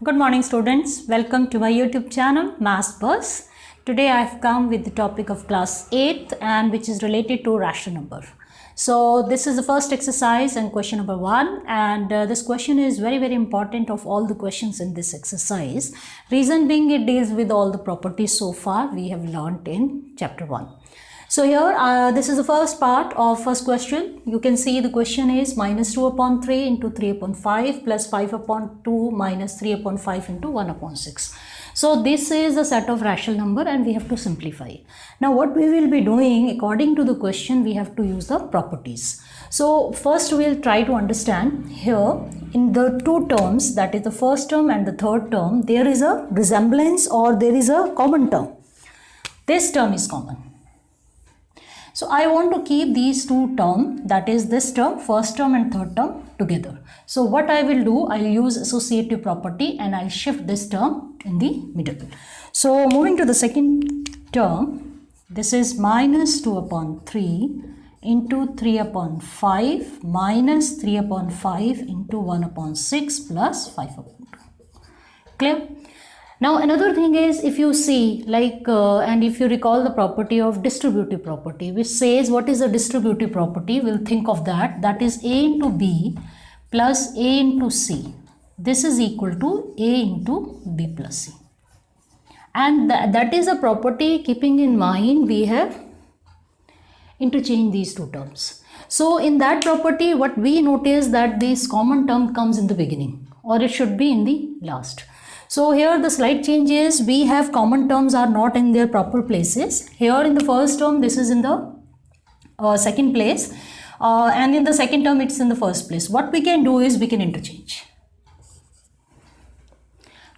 Good morning students, welcome to my YouTube channel Maths Bus. Today I have come with the topic of class 8th and which is related to rational number. So this is the first exercise and question number 1, and this question is very important of all the questions in this exercise. Reason being it deals with all the properties so far we have learnt in chapter 1. So here this is the first part of first question. You can see the question is minus 2 upon 3 into 3 upon 5 plus 5 upon 2 minus 3 upon 5 into 1 upon 6. So this is a set of rational number and we have to simplify. Now what we will be doing according to the question, we have to use the properties. So first we will try to understand here in the two terms, that is the first term and the third term, there is a resemblance or there is a common term. This term is common. So I want to keep these two terms, that is this term, first term and third term together. So what I will do, I will use associative property and I will shift this term in the middle. So moving to the second term, this is minus 2 upon 3 into 3 upon 5 minus 3 upon 5 into 1 upon 6 plus 5 upon 2. Clear? Now another thing is, if you see and if you recall the property of distributive property, which says what is a distributive property, we'll think of that is A into B plus A into C. This is equal to A into B plus C. And that is a property keeping in mind we have interchanged these two terms. So in that property what we notice that this common term comes in the beginning or it should be in the last. So here the slight change is we have common terms are not in their proper places. Here in the first term this is in the second place and in the second term it's in the first place. What we can do is we can interchange,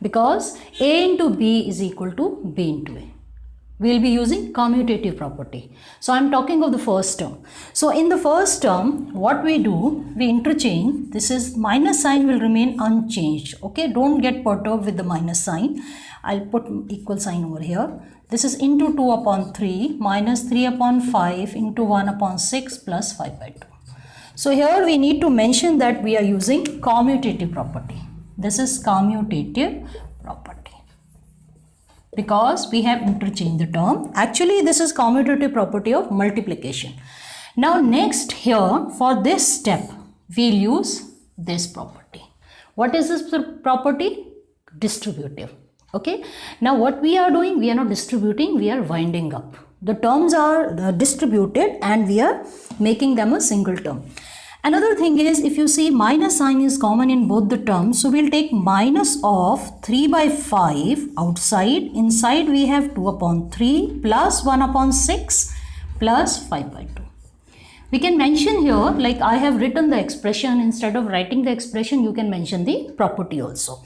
because A into B is equal to B into A. We will be using commutative property. So I am talking of the first term. So in the first term, what we do, we interchange. This is minus sign will remain unchanged. Okay, don't get perturbed with the minus sign. I'll put equal sign over here. This is into 2 upon 3 minus 3 upon 5 into 1 upon 6 plus 5 by 2. So here we need to mention that we are using commutative property. This is commutative property, because we have interchanged the term. Actually this is commutative property of multiplication. Now next here for this step we'll use this property. What is this property? Distributive. Okay, now what we are doing, we are not distributing, we are winding up. The terms are distributed and we are making them a single term. Another thing is, if you see minus sign is common in both the terms, so we'll take minus of 3 by 5 outside. Inside we have 2 upon 3 plus 1 upon 6 plus 5 by 2. We can mention here, like I have written the expression, instead of writing the expression you can mention the property also.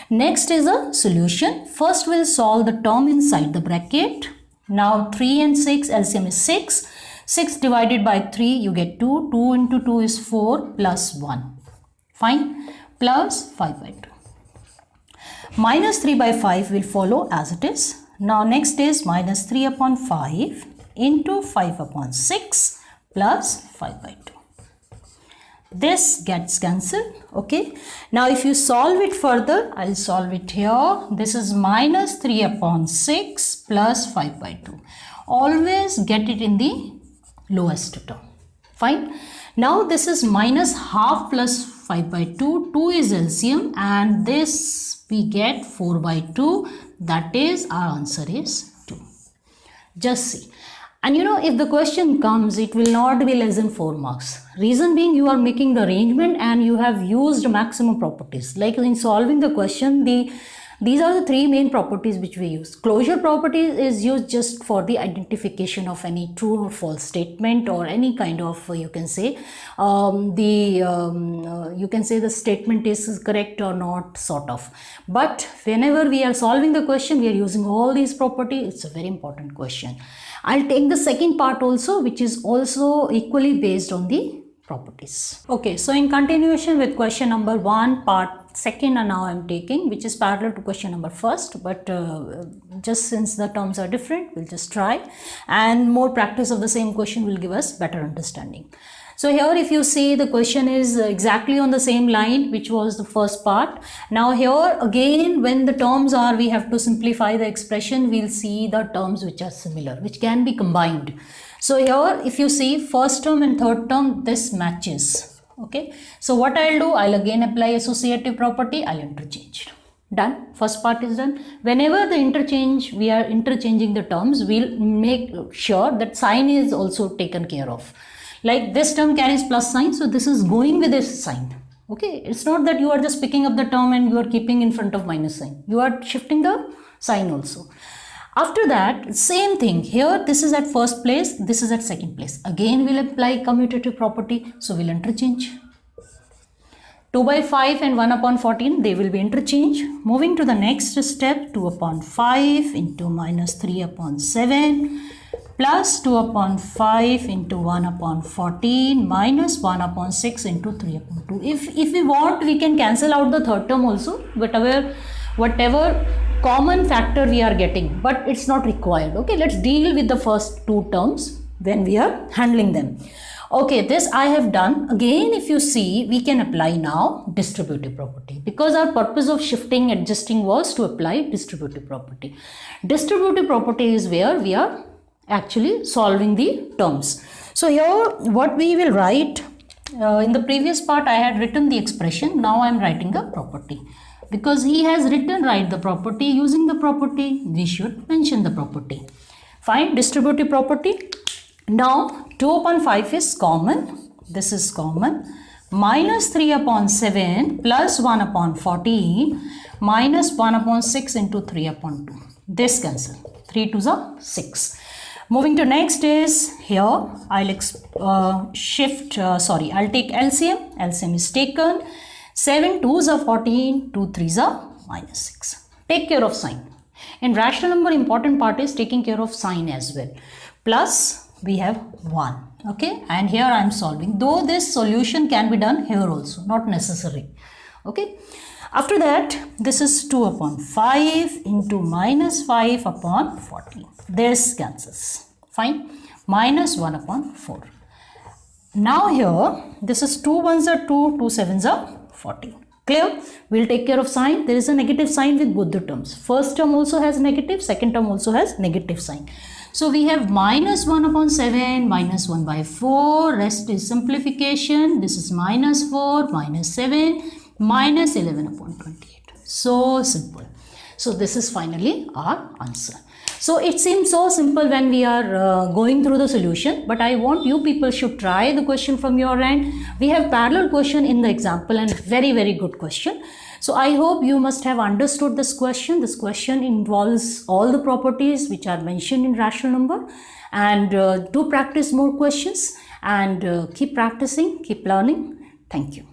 Next is a solution. First we'll solve the term inside the bracket. Now 3 and 6, LCM is 6. 6 divided by 3 you get 2. 2 into 2 is 4 plus 1. Fine. Plus 5 by 2. Minus 3 by 5 will follow as it is. Now next is minus 3 upon 5 into 5 upon 6 plus 5 by 2. This gets cancelled. Okay. Now if you solve it further, I'll solve it here. This is minus 3 upon 6 plus 5 by 2. Always get it in the lowest term. Fine. Now this is minus half plus 5 by 2. 2 is LCM and this we get 4 by 2. That is, our answer is 2. Just see. And you know, if the question comes, it will not be less than 4 marks. Reason being, you are making the arrangement and you have used maximum properties. Like in solving the question, these are the three main properties which we use. Closure property is used just for the identification of any true or false statement or any kind of, you can say, you can say the statement is correct or not, sort of. But whenever we are solving the question, we are using all these properties. It's a very important question. I'll take the second part also, which is also equally based on the properties. Okay, so in continuation with question number 1, part second, and now I'm taking, which is parallel to question number first, but just since the terms are different, we'll just try, and more practice of the same question will give us better understanding. So here if you see, the question is exactly on the same line which was the first part. Now here again, when the terms are, we have to simplify the expression, we'll see the terms which are similar, which can be combined. So here if you see, first term and third term, this matches. Okay, so what I'll do, I'll again apply associative property, I'll interchange. Done. First part is done. Whenever the interchange, we are interchanging the terms, we'll make sure that sign is also taken care of. Like this term carries plus sign, so this is going with this sign. Okay, it's not that you are just picking up the term and you are keeping in front of minus sign. You are shifting the sign also. After that, same thing. Here, this is at first place, this is at second place. Again, we'll apply commutative property, so we'll interchange. 2 by 5 and 1 upon 14, they will be interchanged. Moving to the next step, 2 upon 5 into minus 3 upon 7 plus 2 upon 5 into 1 upon 14 minus 1 upon 6 into 3 upon 2. If we want, we can cancel out the third term also, whatever common factor we are getting, but it's not required. Okay, let's deal with the first two terms when we are handling them. Okay, this I have done. Again, if you see, we can apply now distributive property, because our purpose of shifting, adjusting was to apply distributive property. Distributive property is where we are actually solving the terms. So here what we will write, in the previous part I had written the expression, now I am writing the property. Because he has written write the property, using the property, we should mention the property. Find distributive property. Now 2 upon 5 is common, this is common, minus 3 upon 7 plus 1 upon 14 minus 1 upon 6 into 3 upon 2. This cancel, 3 2s are 6. Moving to next is, here I'll I'll take LCM, LCM is taken, 7 2s are 14, 2 3s are minus 6. Take care of sign. In rational number, important part is taking care of sign as well. Plus we have 1, okay, and here I am solving, though this solution can be done here also, not necessary. Okay, after that, this is 2 upon 5 into minus 5 upon 14. This cancels, fine, minus 1 upon 4. Now here, this is 2 1s are 2, 2 7s are 14. Clear? We'll take care of sign. There is a negative sign with both the terms. First term also has negative, second term also has negative sign. So we have minus 1 upon 7, minus 1 by 4, rest is simplification. This is minus 4, minus 7, minus 11 upon 28. So simple. So this is finally our answer. So it seems so simple when we are going through the solution, but I want you people should try the question from your end. We have parallel question in the example and very, very good question. So I hope you must have understood this question. This question involves all the properties which are mentioned in rational number, and do practice more questions and keep practicing, keep learning. Thank you.